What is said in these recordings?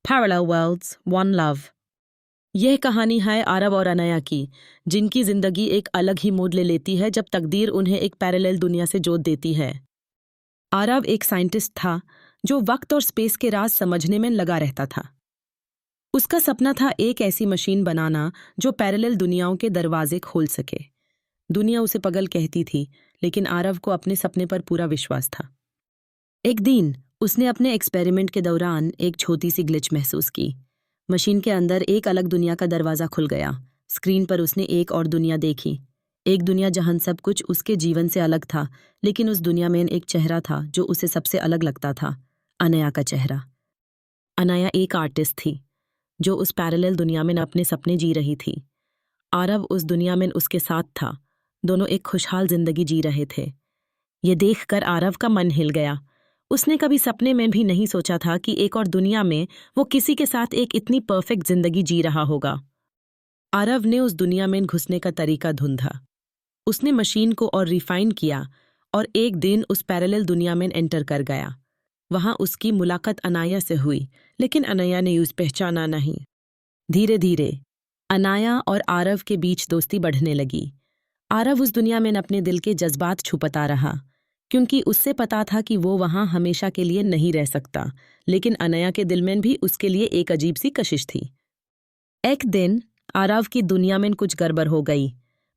Parallel Worlds, One Love। यह कहानी है आरव और अनया की, जिनकी जिंदगी एक अलग ही मोड़ ले लेती है जब तकदीर उन्हें एक पैरेलल दुनिया से जोड़ देती है। आरव एक साइंटिस्ट था जो वक्त और स्पेस के राज समझने में लगा रहता था। उसका सपना था एक ऐसी मशीन बनाना जो पैरेलल दुनियाओं के दरवाजे खोल सके। दुनिया उसे पागल कहती थी, लेकिन आरव को अपने सपने पर पूरा विश्वास था। एक दिन उसने अपने एक्सपेरिमेंट के दौरान एक छोटी सी ग्लिच महसूस की। मशीन के अंदर एक अलग दुनिया का दरवाजा खुल गया। स्क्रीन पर उसने एक और दुनिया देखी, एक दुनिया जहां सब कुछ उसके जीवन से अलग था, लेकिन उस दुनिया में एक चेहरा था जो उसे सबसे अलग लगता था, अनया का चेहरा। अनया एक आर्टिस्ट थी जो उस पैरेलल दुनिया में अपने सपने जी रही थी। आरव उस दुनिया में उसके साथ था। दोनों एक खुशहाल जिंदगी जी रहे थे। ये देखकर आरव का मन हिल गया। उसने कभी सपने में भी नहीं सोचा था कि एक और दुनिया में वो किसी के साथ एक इतनी परफेक्ट जिंदगी जी रहा होगा। आरव ने उस दुनिया में घुसने का तरीका ढूंढा। उसने मशीन को और रिफाइन किया और एक दिन उस पैरेलल दुनिया में एंटर कर गया। वहां उसकी मुलाकात अनया से हुई, लेकिन अनया ने उसे पहचाना नहीं। धीरे धीरे अनया और आरव के बीच दोस्ती बढ़ने लगी। आरव उस दुनिया में अपने दिल के जज्बात छुपाता रहा, क्योंकि उससे पता था कि वो वहां हमेशा के लिए नहीं रह सकता। लेकिन अनया के दिल में भी उसके लिए एक अजीब सी कशिश थी। एक दिन आरव की दुनिया में कुछ गड़बड़ हो गई।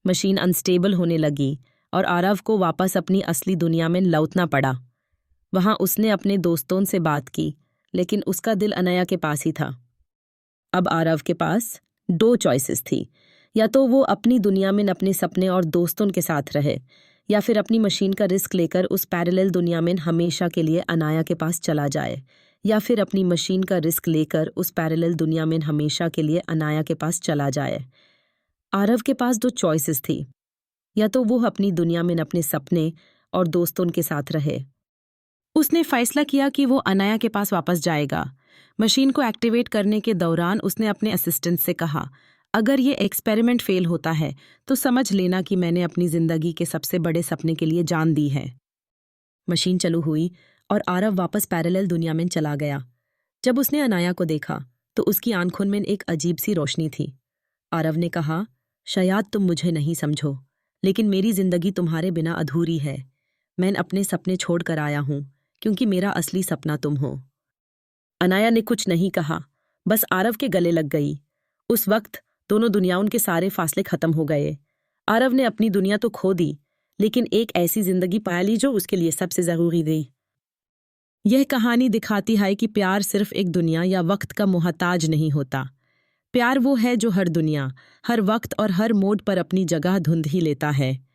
मशीन अनस्टेबल होने लगी और आरव को वापस अपनी असली दुनिया में लौटना पड़ा। वहां उसने अपने दोस्तों से बात की, लेकिन उसका दिल अनया के पास ही था। अब आरव के पास दो चॉइसेस थी, या तो वो अपनी दुनिया में अपने सपने और दोस्तों के साथ रहे, या फिर अपनी मशीन का रिस्क लेकर उस पैरेलल दुनिया में हमेशा के लिए अनया के पास चला जाए, या फिर अपनी मशीन का रिस्क लेकर उस पैरेलल दुनिया में हमेशा के लिए अनया के पास चला जाए। आरव के पास दो चॉइसेस थी, या तो वो अपनी दुनिया में अपने सपने और दोस्तों के साथ रहे। उसने फैसला किया कि वो अनया के पास वापस जाएगा। मशीन को एक्टिवेट करने के दौरान उसने अपने असिस्टेंट से कहा, अगर ये एक्सपेरिमेंट फेल होता है तो समझ लेना कि मैंने अपनी जिंदगी के सबसे बड़े सपने के लिए जान दी है। मशीन चालू हुई और आरव वापस पैरेलल दुनिया में चला गया। जब उसने अनया को देखा तो उसकी आंखों में एक अजीब सी रोशनी थी। आरव ने कहा, शायद तुम मुझे नहीं समझो, लेकिन मेरी जिंदगी तुम्हारे बिना अधूरी है। मैं अपने सपने छोड़ कर आया हूं, क्योंकि मेरा असली सपना तुम हो। अनया ने कुछ नहीं कहा, बस आरव के गले लग गई। उस वक्त दोनों दुनियाओं के सारे फासले खत्म हो गए। आरव ने अपनी दुनिया तो खो दी, लेकिन एक ऐसी जिंदगी पा ली जो उसके लिए सबसे जरूरी थी। यह कहानी दिखाती है कि प्यार सिर्फ एक दुनिया या वक्त का मोहताज नहीं होता। प्यार वो है जो हर दुनिया, हर वक्त और हर मोड़ पर अपनी जगह ढूंढ ही लेता है।